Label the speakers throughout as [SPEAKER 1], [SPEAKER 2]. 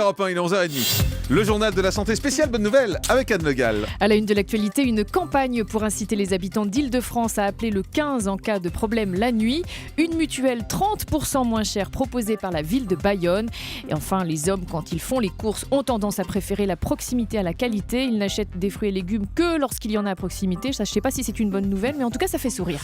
[SPEAKER 1] Europe 1, il est 11h30. Le journal de la santé spéciale Bonne Nouvelle avec Anne Le Gall.
[SPEAKER 2] À la une de l'actualité, une campagne pour inciter les habitants d'Île-de-France à appeler le 15 en cas de problème la nuit. Une mutuelle 30% moins chère proposée par la ville de Bayonne. Et enfin, les hommes, quand ils font les courses, ont tendance à préférer la proximité à la qualité. Ils n'achètent des fruits et légumes que lorsqu'il y en a à proximité. Ça, je ne sais pas si c'est une bonne nouvelle, mais en tout cas, ça fait sourire.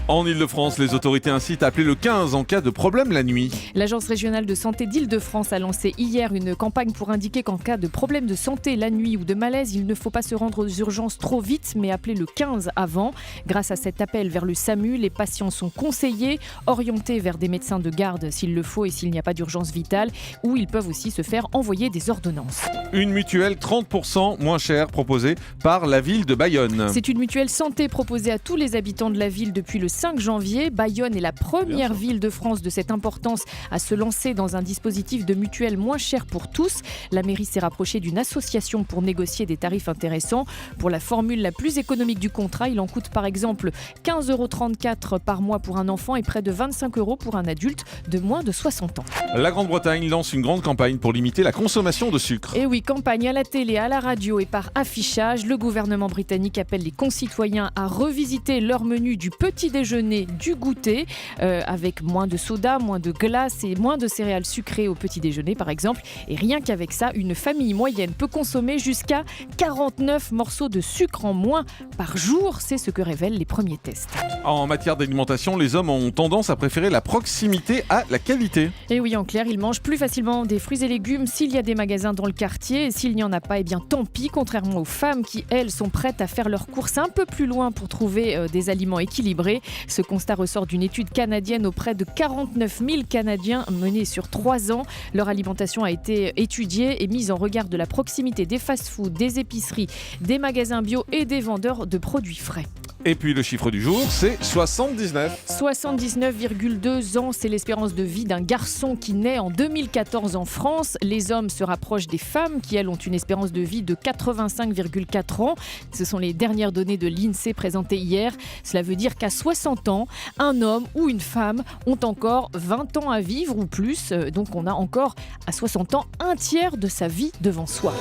[SPEAKER 1] En Île-de-France, les autorités incitent à appeler le 15 en cas de problème la nuit.
[SPEAKER 2] L'Agence régionale de santé d'Île-de-France a lancé hier une campagne pour indiquer qu'en cas de problème de santé la nuit ou de malaise, il ne faut pas se rendre aux urgences trop vite, mais appeler le 15 avant. Grâce à cet appel vers le SAMU, les patients sont conseillés, orientés vers des médecins de garde s'il le faut et s'il n'y a pas d'urgence vitale, ou ils peuvent aussi se faire envoyer des ordonnances.
[SPEAKER 1] Une mutuelle 30% moins chère proposée par la ville de Bayonne.
[SPEAKER 2] C'est une mutuelle santé proposée à tous les habitants de la ville depuis le 5 janvier. Bayonne est la première ville de France de cette importance à se lancer dans un dispositif de mutuelle moins cher pour tous. La mairie s'est rapprochée d'une association pour négocier des tarifs intéressants. Pour la formule la plus économique du contrat, il en coûte par exemple 15,34 € par mois pour un enfant et près de 25 € pour un adulte de moins de 60 ans.
[SPEAKER 1] La Grande-Bretagne lance une grande campagne pour limiter la consommation de sucre.
[SPEAKER 2] Et oui, campagne à la télé, à la radio et par affichage. Le gouvernement britannique appelle les concitoyens à revisiter leur menu du petit déjeuner, du goûter, avec moins de soda, moins de glace et moins de céréales sucrées au petit déjeuner par exemple. Et rien qu'avec ça, une famille moyenne peut consommer jusqu'à 49 morceaux de sucre en moins par jour. C'est ce que révèlent les premiers tests.
[SPEAKER 1] En matière d'alimentation, les hommes ont tendance à préférer la proximité à la qualité.
[SPEAKER 2] Et oui, en clair, ils mangent plus facilement des fruits et légumes s'il y a des magasins dans le quartier. Et s'il n'y en a pas, eh bien tant pis, contrairement aux femmes qui, elles, sont prêtes à faire leurs courses un peu plus loin pour trouver des aliments équilibrés. Ce constat ressort d'une étude canadienne auprès de 49 000 Canadiens menée sur 3 ans. Leur alimentation a été étudiée et mise en regard de la proximité des fast-foods, des épiceries, des magasins bio et des vendeurs de produits frais.
[SPEAKER 1] Et puis le chiffre du jour, c'est 79.
[SPEAKER 2] 79,2 ans, c'est l'espérance de vie d'un garçon qui naît en 2014 en France. Les hommes se rapprochent des femmes qui, elles, ont une espérance de vie de 85,4 ans. Ce sont les dernières données de l'INSEE présentées hier. Cela veut dire qu'à 60 ans, un homme ou une femme ont encore 20 ans à vivre ou plus. Donc on a encore à 60 ans un tiers de sa vie devant soi.